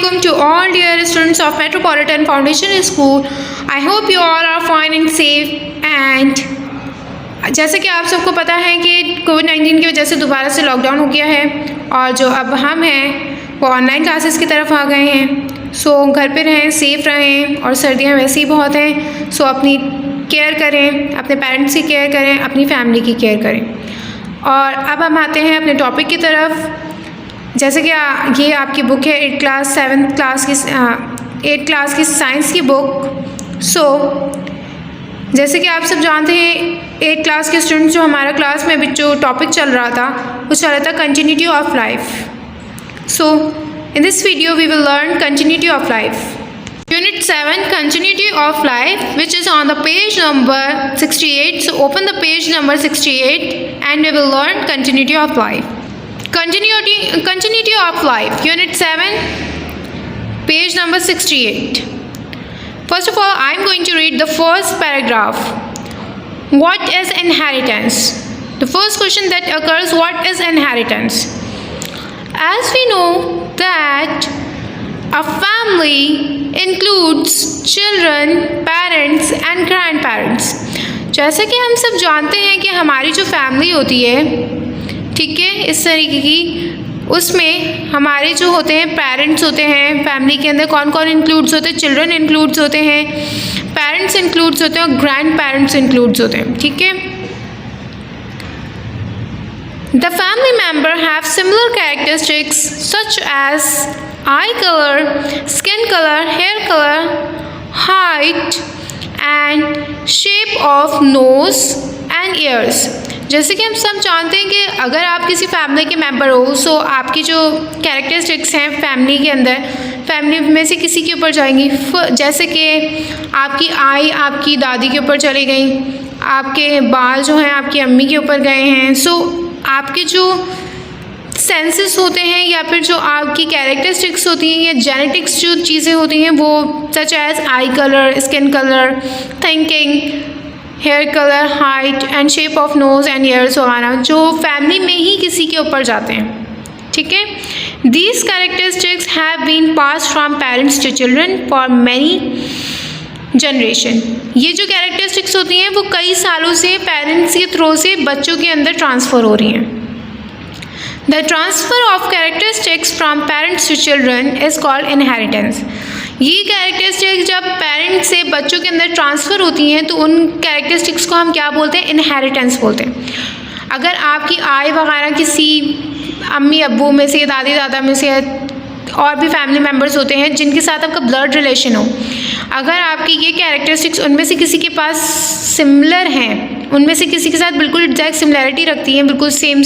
Assalamualaikum to all dear students of Metropolitan Foundation School. I hope you all are fine and safe. And जैसे कि आप सबको पता है कि कोविड-19 की वजह से दोबारा से लॉकडाउन हो गया है और जो अब हम हैं वो ऑनलाइन क्लासेस की तरफ आ गए हैं। सो घर पे रहें, सेफ़ रहें और सर्दियाँ वैसे ही बहुत हैं। सो अपनी केयर करें, अपने पेरेंट्स की केयर करें, अपनी फैमिली की केयर करें। और अब हम आते हैं अपने टॉपिक की तरफ। जैसे कि ये आपकी बुक है 8 क्लास की साइंस की बुक। सो जैसे कि आप सब जानते हैं 8 क्लास के स्टूडेंट्स जो हमारा क्लास में अभी जो टॉपिक चल रहा था वो चल रहा था continuity of life. So in this video we will learn continuity of life. Unit 7 Continuity of Life, which is on the page number 68. So open the page number 68 and we will learn Continuity of Life. Continuity of Life, Unit 7, page number 68. First of all, I am going to read the first paragraph. What is inheritance? The first question that occurs, what is inheritance? As we know that a family includes children, parents and grandparents. जैसे कि हम सब जानते हैं कि हमारी जो family होती है, ठीक है, इस तरीके की, उसमें हमारे जो होते हैं पेरेंट्स होते हैं। फैमिली के अंदर कौन कौन इंक्लूड्स होते हैं? चिल्ड्रन इंक्लूड्स होते हैं, पेरेंट्स इंक्लूड्स होते हैं और ग्रैंड पेरेंट्स इंक्लूड्स होते हैं, ठीक है। The family member have similar characteristics such as eye color, skin color, hair color, height and shape of nose and ears. जैसे कि हम सब जानते हैं कि अगर आप किसी फैमिली के मेंबर हो, सो आपकी जो कैरेक्टरिस्टिक्स हैं फैमिली के अंदर, फैमिली में से किसी के ऊपर जाएंगी। जैसे कि आपकी आई आपकी दादी के ऊपर चली गई, आपके बाल जो हैं आपकी अम्मी के ऊपर गए हैं। सो आपके जो सेंसेस होते हैं या फिर जो आपकी कैरेक्टरिस्टिक्स होती हैं या जेनेटिक्स जो चीज़ें होती हैं वो such as eye colour, skin colour, thinking, hair colour, height and shape of nose and ears वगैरह जो फैमिली में ही किसी के ऊपर जाते हैं, ठीक है। These characteristics have been pass from parents to children for many generation. ये जो कैरेक्टरिस्टिक्स होती हैं वो कई सालों से पेरेंट्स के थ्रू से बच्चों के अंदर ट्रांसफ़र हो रही हैं। The transfer of characteristics from parents to children is called inheritance. ये कैरेक्टरिस्टिक्स जब पेरेंट्स से बच्चों के अंदर ट्रांसफ़र होती हैं तो उन कैरेक्टरिस्टिक्स को हम क्या बोलते हैं? इनहेरिटेंस बोलते हैं। अगर आपकी आय वगैरह किसी अम्मी अब्बू में से, दादी दादा में से और भी फैमिली मेम्बर्स होते हैं जिनके साथ आपका ब्लड रिलेशन हो, अगर आपकी ये कैरेक्टरिस्टिक्स उनमें से किसी के पास सिमिलर हैं, उनमें से किसी के साथ बिल्कुल एग्जैक्ट सिमिलैरिटी रखती हैं, बिल्कुल सेम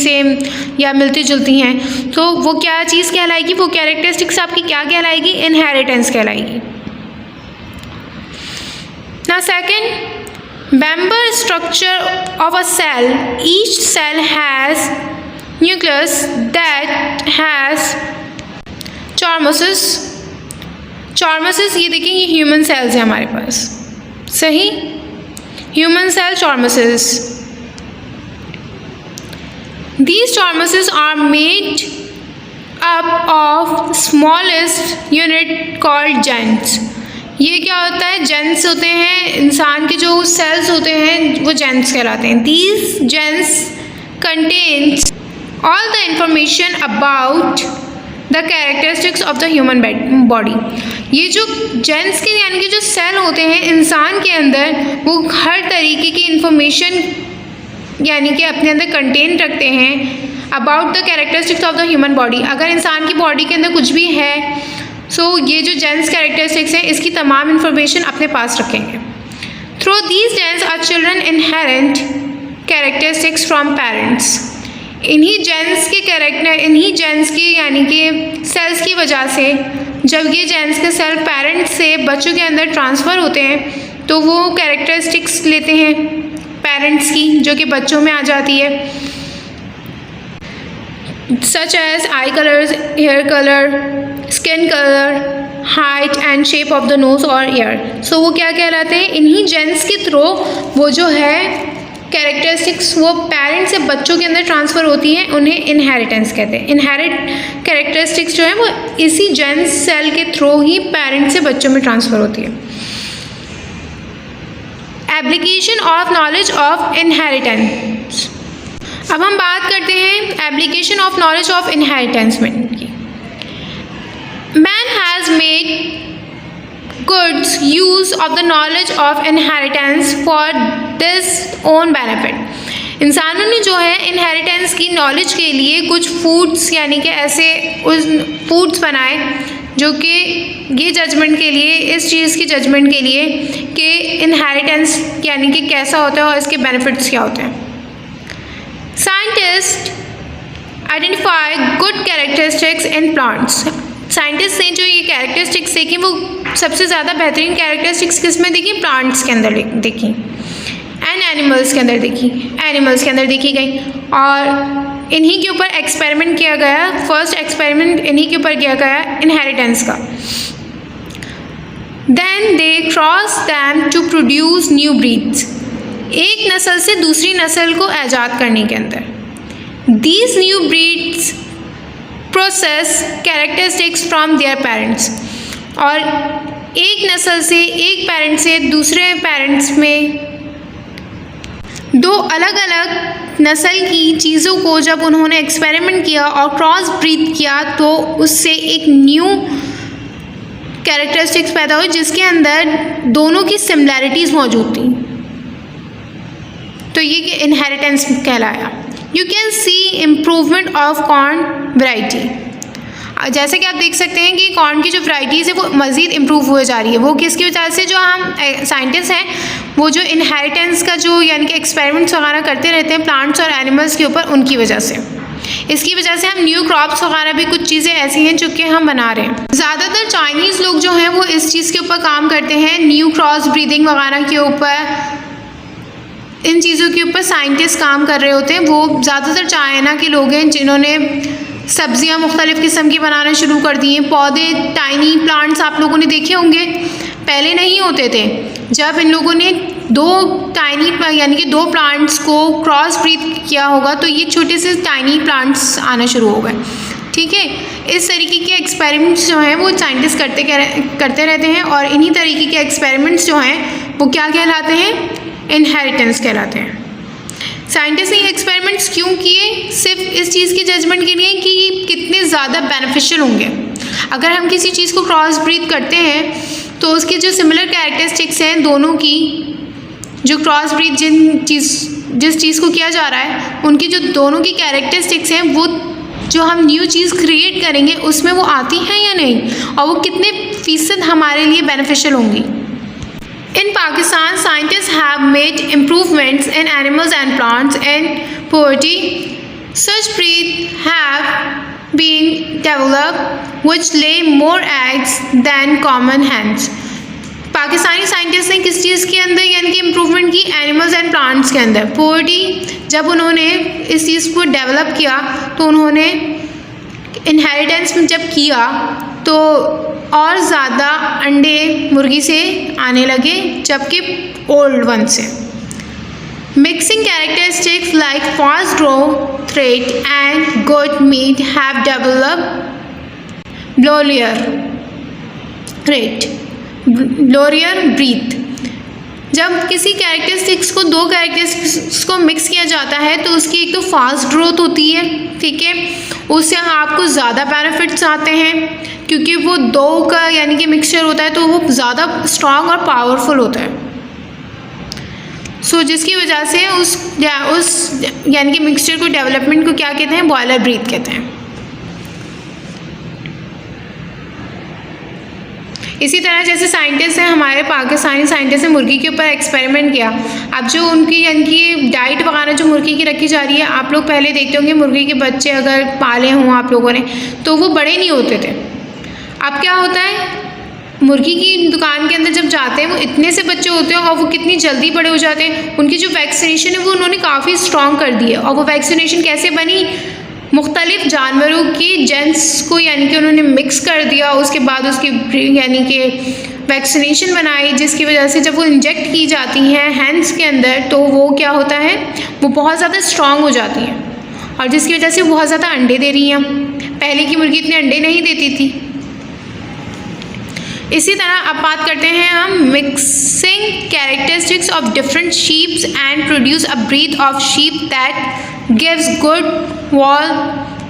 या मिलती जुलती हैं, तो वो क्या चीज़ कहलाएगी? वो कैरेक्टरिस्टिक्स आपकी क्या कहलाएगी? इनहेरिटेंस कहलाएगी। Now second, member structure of a cell. Each cell has nucleus that has chromosomes. ये देखिए, ये ह्यूमन सेल्स हैं हमारे पास, सही, human cell chromosomes. These chormuses are made up of smallest unit called gens. ये क्या होता है? gens होते हैं, इंसान के जो सेल्स होते हैं वो gens कहलाते हैं। These gens contains all the information about the characteristics of the human body. ये जो जेंस के यानी कि जो सेल होते हैं इंसान के अंदर, वो हर तरीके की इंफॉर्मेशन यानी कि अपने अंदर कंटेन रखते हैं about the characteristics of the human body. अगर इंसान की बॉडी के अंदर कुछ भी है, सो ये जो जेंस कैरेक्टरिस्टिक्स हैं इसकी तमाम इंफॉर्मेशन अपने पास रखेंगे। Through these genes are children inherent characteristics from parents. इन्हीं जेंस की यानी कि सेल्स की वजह से जब ये जेंस के सेल पेरेंट्स से बच्चों के अंदर ट्रांसफ़र होते हैं तो वो कैरेक्टरिस्टिक्स लेते हैं पेरेंट्स की जो कि बच्चों में आ जाती है, such as eye colours, hair colour, skin colour, height and shape of the nose और ईयर। सो वो क्या कहलाते हैं? इन्हीं जेंस के थ्रू वो जो है कैरेक्टरिस्टिक्स वो पेरेंट्स से बच्चों के अंदर ट्रांसफ़र होती हैं, उन्हें इनहेरिटेंस कहते हैं। इनहेरिट कैरेक्टरिस्टिक्स जो है वो इसी जेन सेल के थ्रू ही पेरेंट्स से बच्चों में ट्रांसफ़र होती है। Application of knowledge of inheritance. अब हम बात करते हैं application of knowledge of inheritance में की। Man has made goods use of the knowledge of inheritance for this own benefit। इंसानों ने जो है इनहेरिटेंस की नॉलेज के लिए कुछ फूड्स यानी कि ऐसे उस फूड्स बनाए जो कि ये जजमेंट के लिए, इस चीज़ की जजमेंट के लिए कि इनहेरिटेंस यानी कि कैसा होता है और इसके बेनिफिट्स क्या होते हैं। Scientist identify good characteristics in plants. Scientist ने जो ये कैरेक्टरिस्टिक्स देखी वो सबसे ज़्यादा बेहतरीन कैरेक्टरिस्टिक्स किस में देखी? प्लांट्स के अंदर देखी एंड एनिमल्स के अंदर देखी, एनिमल्स के अंदर देखी गई और इन्हीं के ऊपर एक्सपेरिमेंट किया गया। फर्स्ट एक्सपेरिमेंट इन्हीं के ऊपर किया गया इनहेरिटेंस का। Then they cross them to produce new breeds. एक नस्ल से दूसरी नस्ल को आज़ाद करने के अंदर these new breeds process characteristics from their parents. और एक नस्ल से, एक पेरेंट से दूसरे पेरेंट्स में दो अलग अलग नस्ल की चीज़ों को जब उन्होंने एक्सपेरिमेंट किया और क्रॉस ब्रीड किया तो उससे एक न्यू कैरेक्टरिस्टिक्स पैदा हुई जिसके अंदर दोनों की सिमिलैरिटीज़ मौजूद थी। तो ये कि इनहेरिटेंस कहलाया। You can see improvement of corn variety. जैसे कि आप देख सकते हैं कि कॉर्न की जो वैराइटीज़ है वो मज़ीद इम्प्रूव हुए जा रही है। वो किसकी वजह से? जो हम साइंटिस्ट हैं वो जो इनहेरिटेंस का जो यानी कि एक्सपेरिमेंट्स वगैरह करते रहते हैं प्लांट्स और एनिमल्स के ऊपर, उनकी वजह से, इसकी वजह से हम न्यू क्रॉप्स वगैरह भी कुछ चीज़ें ऐसी हैं जो कि हम बना रहे हैं। ज़्यादातर चाइनीज़ लोग जो हैं वो इस चीज़ के ऊपर काम करते हैं, न्यू क्रॉस ब्रीदिंग वगैरह के ऊपर, इन चीज़ों के ऊपर साइंटिस्ट काम कर रहे होते हैं। वो ज़्यादातर चाइना के लोग हैं जिन्होंने सब्जियां मुख्तलिफ़ किस्म की बनाना शुरू कर दी हैं। पौधे, टाइनी प्लांट्स आप लोगों ने देखे होंगे, पहले नहीं होते थे। जब इन लोगों ने दो टाइनी यानी कि दो प्लांट्स को क्रॉस ब्रीड किया होगा तो ये छोटे से टाइनी प्लांट्स आना शुरू हो गए। ठीक है, इस तरीके के एक्सपेरिमेंट्स जो हैं वो साइंटिस्ट करते रहते हैं और इन्हीं तरीके के एक्सपेरिमेंट्स जो हैं वो क्या कहलाते हैं? इनहेरिटेंस कहलाते हैं। साइंटिस्ट ने ये एक्सपेरिमेंट्स क्यों किए? सिर्फ इस चीज़ की जजमेंट के लिए कि ये कितने ज़्यादा बेनिफिशियल होंगे। अगर हम किसी चीज़ को क्रॉस ब्रीड करते हैं तो उसके जो सिमिलर कैरेक्टरिस्टिक्स हैं दोनों की, जो क्रॉस ब्रीड जिस चीज़ को किया जा रहा है उनकी जो दोनों की कैरेक्टरिस्टिक्स हैं वो जो हम न्यू चीज़ क्रिएट करेंगे उसमें वो आती हैं या नहीं, और वो कितने फ़ीसद हमारे लिए बेनिफिशियल होंगी। In Pakistan, scientists have made improvements in animals and plants and poverty. Such breeds have been developed which lay more eggs than common hens. Pakistani scientist ने किस चीज़ के अंदर यानी कि इम्प्रूवमेंट की? एनिमल्स एंड प्लांट्स के अंदर। पोवर्टी, जब उन्होंने इस चीज़ को डेवलप किया तो उन्होंने इनहेरिटेंस में जब किया तो और ज़्यादा अंडे मुर्गी से आने लगे जबकि ओल्ड वन से। Mixing characteristics like fast growth rate and good meat have developed lorier breed. जब किसी कैरेक्टरिस्टिक्स को, दो कैरेक्टरिस्टिक्स को मिक्स किया जाता है तो उसकी एक तो फास्ट ग्रोथ होती है, ठीक है, उससे आपको ज़्यादा बेनिफिट्स आते हैं क्योंकि वो दो का यानी कि मिक्सचर होता है तो वो ज़्यादा स्ट्रॉन्ग और पावरफुल होता है। जिसकी वजह से उस यानी कि मिक्सचर को, डेवलपमेंट को क्या कहते हैं? बॉयलर ब्रीथ कहते हैं। इसी तरह जैसे साइंटिस्ट हैं, हमारे पाकिस्तानी साइंटिस्ट ने मुर्गी के ऊपर एक्सपेरिमेंट किया। अब जो उनकी यानी कि डाइट वगैरह जो मुर्गी की रखी जा रही है, आप लोग पहले देखते होंगे मुर्गी के बच्चे अगर पाले हों आप लोगों ने तो वो बड़े नहीं होते थे। अब क्या होता है, मुर्गी की दुकान के अंदर जब जाते हैं वो इतने से बच्चे होते हैं और वो कितनी जल्दी बड़े हो जाते हैं। उनकी जो वैक्सीनेशन है वो उन्होंने काफ़ी स्ट्रॉन्ग कर दी है। और वो वैक्सीनेशन कैसे बनी? मुख्तलिफ जानवरों की जेंस को यानी कि उन्होंने मिक्स कर दिया, उसके बाद उसकी यानी कि वैक्सीनेशन बनाई, जिसकी वजह से जब वो इंजेक्ट की जाती हैं हैंड्स के अंदर तो वो क्या होता है, वो बहुत ज़्यादा स्ट्रॉन्ग हो जाती हैं और जिसकी वजह से बहुत ज़्यादा अंडे दे रही हैं। पहले की मुर्गी इतने अंडे नहीं देती थी। इसी तरह अब बात करते हैं हम mixing characteristics of different sheeps and produce a breed of sheep that gives good wool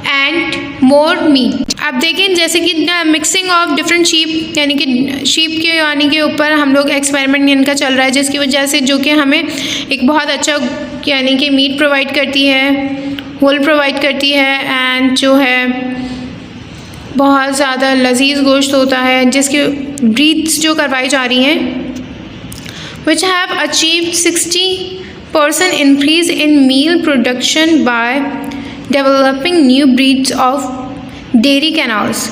and more meat. अब देखें जैसे कि मिक्सिंग ऑफ डिफरेंट शीप यानी कि शीप के यानी के ऊपर हम लोग एक्सपेरिमेंट इनका चल रहा है, जिसकी वजह से जो कि हमें एक बहुत अच्छा यानी कि मीट प्रोवाइड करती है, वूल प्रोवाइड करती है एंड जो है बहुत ज़्यादा लजीज गोश्त होता है, जिसकी ब्रीड्स जो करवाई जा रही हैं which have achieved 60% increase in meal production by developing new breeds of dairy canals.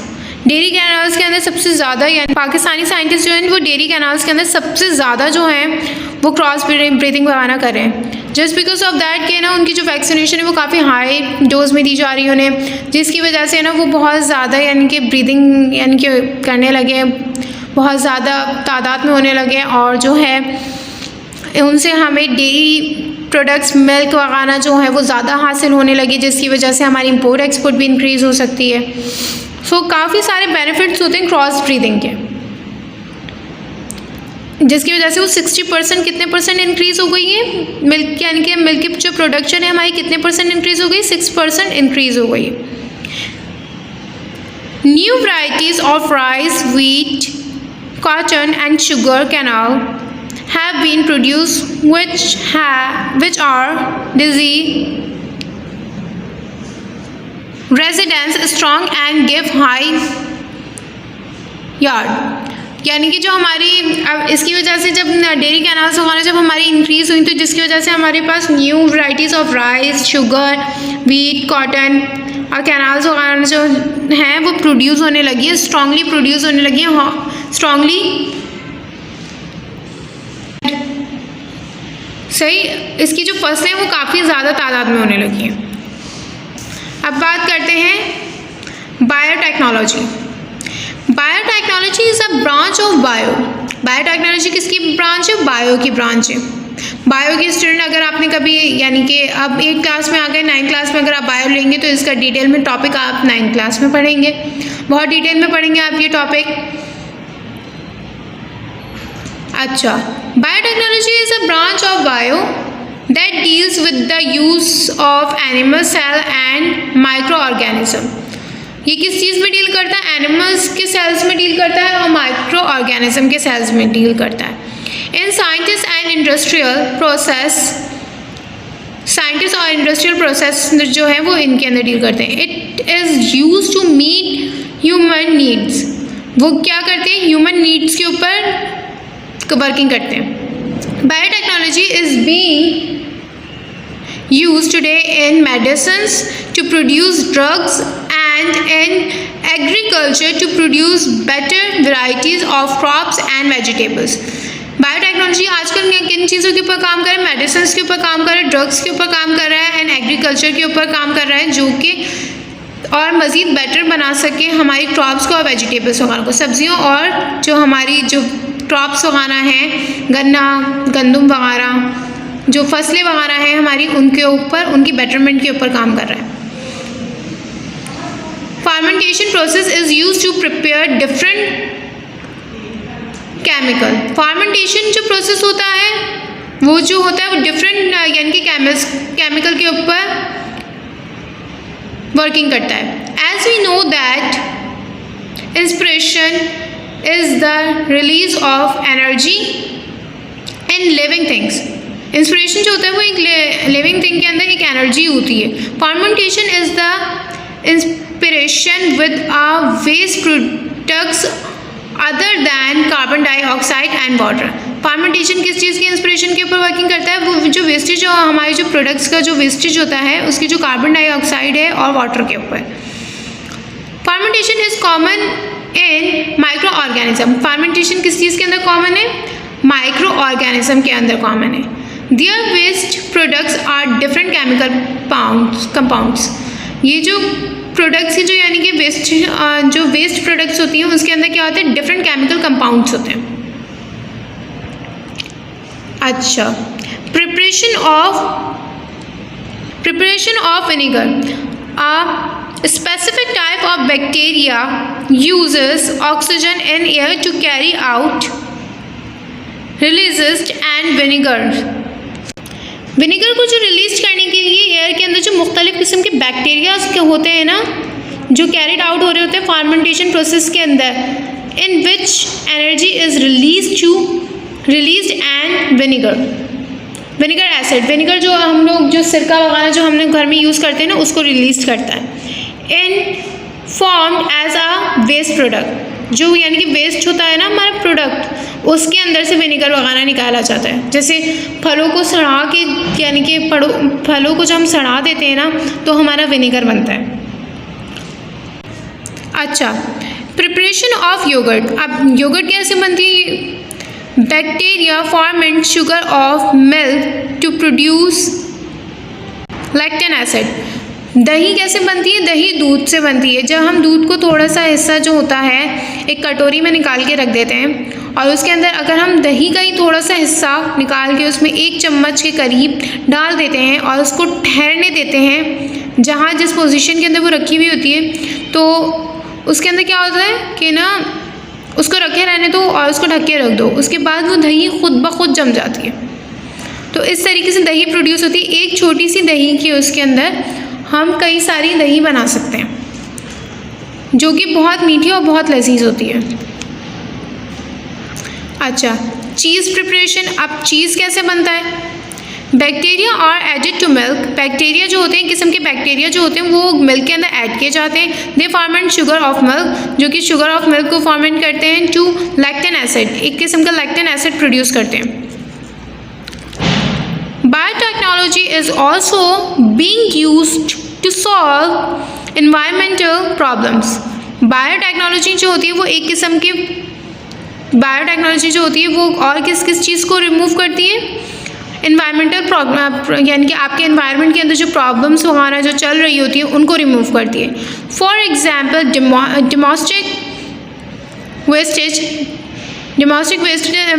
Dairy canals के अंदर सबसे ज़्यादा यानी पाकिस्तानी साइंटिस्ट जो हैं वो डेयरी कैनाल्स के अंदर सबसे ज़्यादा जो हैं वो क्रॉस ब्रीडिंग बनाना कर रहे हैं, जस्ट बिकॉज ऑफ दैट कि ना उनकी जो वैक्सीनेशन है वो काफ़ी हाई डोज में दी जा रही है उन्हें, जिसकी वजह से ना वो बहुत ज़्यादा यानी कि ब्रीदिंग यानी कि करने लगे, बहुत ज़्यादा तादाद में होने लगे और जो है उनसे हमें डेयरी प्रोडक्ट्स मिल्क वगैरह जो है वो ज़्यादा हासिल होने लगी, जिसकी वजह से हमारी इम्पोर्ट एक्सपोर्ट भी इंक्रीज़ हो सकती है। सो काफ़ी सारे बेनिफिट्स होते हैं क्रॉस ब्रीडिंग के, जिसकी वजह से वो 60% कितने परसेंट इंक्रीज़ हो गई है मिल्क यानी कि मिल्क की जो प्रोडक्शन है हमारी कितने परसेंट इंक्रीज़ हो गई, 6% इंक्रीज़ हो गई। New varieties of rice, wheat, cotton and sugar canal have been produced which are disease resistance strong and give high yield। यानी कि जो हमारी अब इसकी वजह से जब डेयरी कैनाल्स वगैरह जब हमारी इंक्रीज़ हुई तो जिसकी वजह से हमारे पास new varieties of rice, sugar, wheat, cotton और कैनाल्स वगैरह जो हैं वो प्रोड्यूस होने लगी है, स्ट्रांगली प्रोड्यूस होने लगी है, स्ट्रांगली सही। इसकी जो फसलें वो काफ़ी ज़्यादा तादाद में होने लगी हैं। अब बात करते हैं biotechnology. Biotechnology is a branch of bio. Biotechnology किसकी ब्रांच है? बायो की ब्रांच है। बायो की स्टूडेंट अगर आपने कभी यानी कि अब 8 क्लास में आ गए, 9 क्लास में अगर आप बायो लेंगे तो इसका डिटेल में टॉपिक आप 9 क्लास में पढ़ेंगे, बहुत डिटेल में पढ़ेंगे आप ये टॉपिक। अच्छा, biotechnology is a branch of bio that deals with the use of animal cell and microorganism. ये किस चीज़ में डील करता है? एनिमल्स के सेल्स में डील करता है और माइक्रो ऑर्गेनिज्म के सेल्स में डील करता है। In scientist and industrial process, scientist और इंडस्ट्रियल प्रोसेस जो है वो इनके अंदर डील करते हैं। It is use to meet human needs. वो क्या करते हैं? ह्यूमन नीड्स के ऊपर वर्किंग करते हैं। Biotechnology is being used today in medicines to produce drugs and in agriculture to produce better varieties of crops and vegetables। Biotechnology आजकल किन चीज़ों के ऊपर काम कर रहा है? मेडिसिन के ऊपर काम कर रहा है, ड्रग्स के ऊपर काम कर रहा है एंड एग्रीकल्चर के ऊपर काम कर रहा है, जो कि और मज़ीद बेटर बना सके हमारी क्रॉप्स को और वेजिटेबल्स वगैरह को, सब्जियों और जो हमारी जो क्रॉप्स वगैरह हैं, गन्ना, गंदम वगैरह जो फसलें वगैरह हैं हमारी, उनके ऊपर उनकी बेटरमेंट के ऊपर काम कर रहा है। Fermentation process is use to prepare different chemical. Fermentation जो प्रोसेस होता है वो जो होता है वो डिफरेंट यानी कि केमिकल के ऊपर वर्किंग करता है। As we know that inspiration is the release of energy in living things. Inspiration जो होता है वो एक लिविंग थिंग के अंदर एक एनर्जी होती है। Fermentation is the inspiration with a waste products other than carbon dioxide and water. Fermentation किस चीज़ की इंस्पिरेशन के ऊपर वर्किंग करता है? वो जो वेस्टेज जो हमारे जो प्रोडक्ट्स का जो वेस्टेज होता है उसकी जो कार्बन डाइऑक्साइड है और वाटर के ऊपर। Fermentation is common in micro organism. Fermentation किस चीज़ के अंदर कॉमन है? माइक्रो ऑर्गेनिज्म के अंदर कॉमन है। Their waste products are different chemical compounds। ये जो प्रोडक्ट्स की जो यानी कि वेस्ट प्रोडक्ट्स होती हैं उसके अंदर क्या होते हैं, डिफरेंट केमिकल कंपाउंड्स होते हैं। अच्छा, preparation of vinegar. A specific type of bacteria uses oxygen and air to carry out releases and vinegar को जो रिलीज करने के लिए एयर के अंदर जो मुख्तलिफ किस्म के बैक्टीरिया होते हैं ना, जो कैरिड आउट हो रहे होते हैं फार्मेंटेशन प्रोसेस के अंदर, in which energy is released and vinegar acid, vinegar जो हम लोग जो सिरका वगैरह जो हमने घर में यूज़ करते हैं ना उसको रिलीज करता है, in formed as a waste product, जो यानी कि वेस्ट होता है ना हमारा प्रोडक्ट, उसके अंदर से विनेगर वगैरह निकाला जाता है। जैसे फलों को सड़ा के यानी कि फलों को जब हम सड़ा देते हैं ना तो हमारा विनेगर बनता है। अच्छा, प्रिपरेशन ऑफ योगर्ट। अब योगर्ट कैसे बनती है? Bacteria ferment sugar of milk to produce lactin acid. दही कैसे बनती है? दही दूध से बनती है। जब हम दूध को थोड़ा सा हिस्सा जो होता है एक कटोरी में निकाल के रख देते हैं और उसके अंदर अगर हम दही का ही थोड़ा सा हिस्सा निकाल के उसमें 1 चम्मच के करीब डाल देते हैं और उसको ठहरने देते हैं जहाँ जिस पोजीशन के अंदर वो रखी हुई होती है, तो उसके अंदर क्या होता है कि ना उसको रखे रहने दो और उसको ढक के रख दो, उसके बाद वो दही खुद ब खुद जम जाती है। तो इस तरीके से दही प्रोड्यूस होती है। एक छोटी सी दही की उसके अंदर हम कई सारी दही बना सकते हैं जो कि बहुत मीठी और बहुत लजीज होती है। अच्छा, चीज़ प्रिपरेशन। अब चीज़ कैसे बनता है? बैक्टीरिया और एडेड टू मिल्क। बैक्टीरिया जो होते हैं, किस्म के बैक्टीरिया जो होते हैं वो मिल्क के अंदर ऐड किए जाते हैं। दे फॉर्मेंट शुगर ऑफ मिल्क, जो कि शुगर ऑफ मिल्क को फॉर्मेंट करते हैं टू लैक्टिन एसिड, एक किस्म का लैक्टिन एसिड प्रोड्यूस करते हैं। Biotechnology is also being used to solve environmental problems. Biotechnology जो होती है वो एक किस्म की बायोटेक्नोलॉजी जो होती है वो और किस किस चीज़ को रिमूव करती है? इन्वायरमेंटल प्रॉब्लम, यानी कि आपके इन्वायरमेंट के अंदर जो प्रॉब्लम्स वगैरह जो चल रही होती है उनको रिमूव करती है। फॉर एग्जाम्पल डोमेस्टिक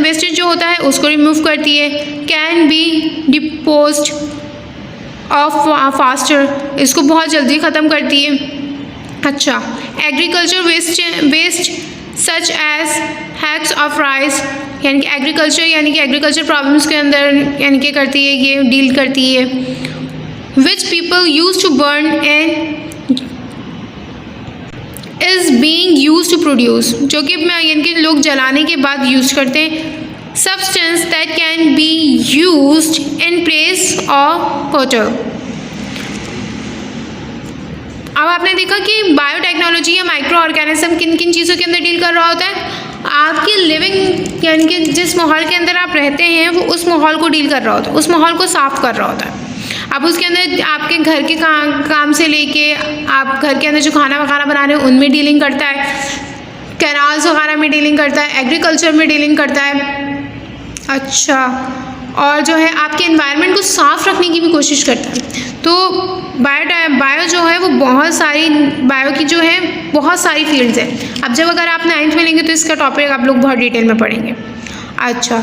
वेस्टेज जो होता है उसको रिमूव करती है। Can be disposed of faster, इसको बहुत जल्दी ख़त्म करती है। अच्छा, agriculture waste such as husks of rice, यानी कि एग्रीकल्चर प्रॉब्लम्स के अंदर यानी कि करती है, ये डील करती है। Which people use to burn and is being use to produce, जो कि यानी कि लोग जलाने के बाद यूज करते हैं। Substance that can be used in place of water. अब आपने देखा कि बायोटेक्नोलॉजी या माइक्रो ऑर्गेनिज्म किन किन चीज़ों के अंदर डील कर रहा होता है? आपकी लिविंग यानी कि जिस माहौल के अंदर आप रहते हैं वो उस माहौल को डील कर रहा होता है, उस माहौल को साफ़ कर रहा होता है। अब उसके अंदर आपके घर के काम से लेके आप घर के अंदर जो खाना वगैरह बना रहे हैं उनमें डीलिंग करता है, कैनाल्स वगैरह में डीलिंग करता है, एग्रीकल्चर में डीलिंग करता है। अच्छा, और जो है आपके एनवायरनमेंट को साफ़ रखने की भी कोशिश करता है। तो बायो जो है वो बायो की जो है बहुत सारी फील्ड्स हैं। अब जब अगर आप 9th में लेंगे तो इसका टॉपिक आप लोग बहुत डिटेल में पढ़ेंगे। अच्छा,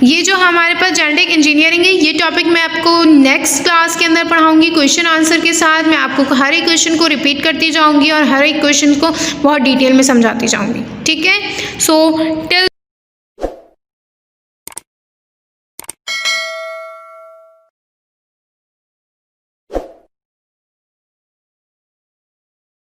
ये जो हमारे पास जेनेटिक इंजीनियरिंग है ये टॉपिक मैं आपको नेक्स्ट क्लास के अंदर पढ़ाऊंगी क्वेश्चन आंसर के साथ। मैं आपको हर एक क्वेश्चन को रिपीट करती जाऊंगी और हर एक क्वेश्चन को बहुत डिटेल में समझाती जाऊंगी। ठीक है, सो टिल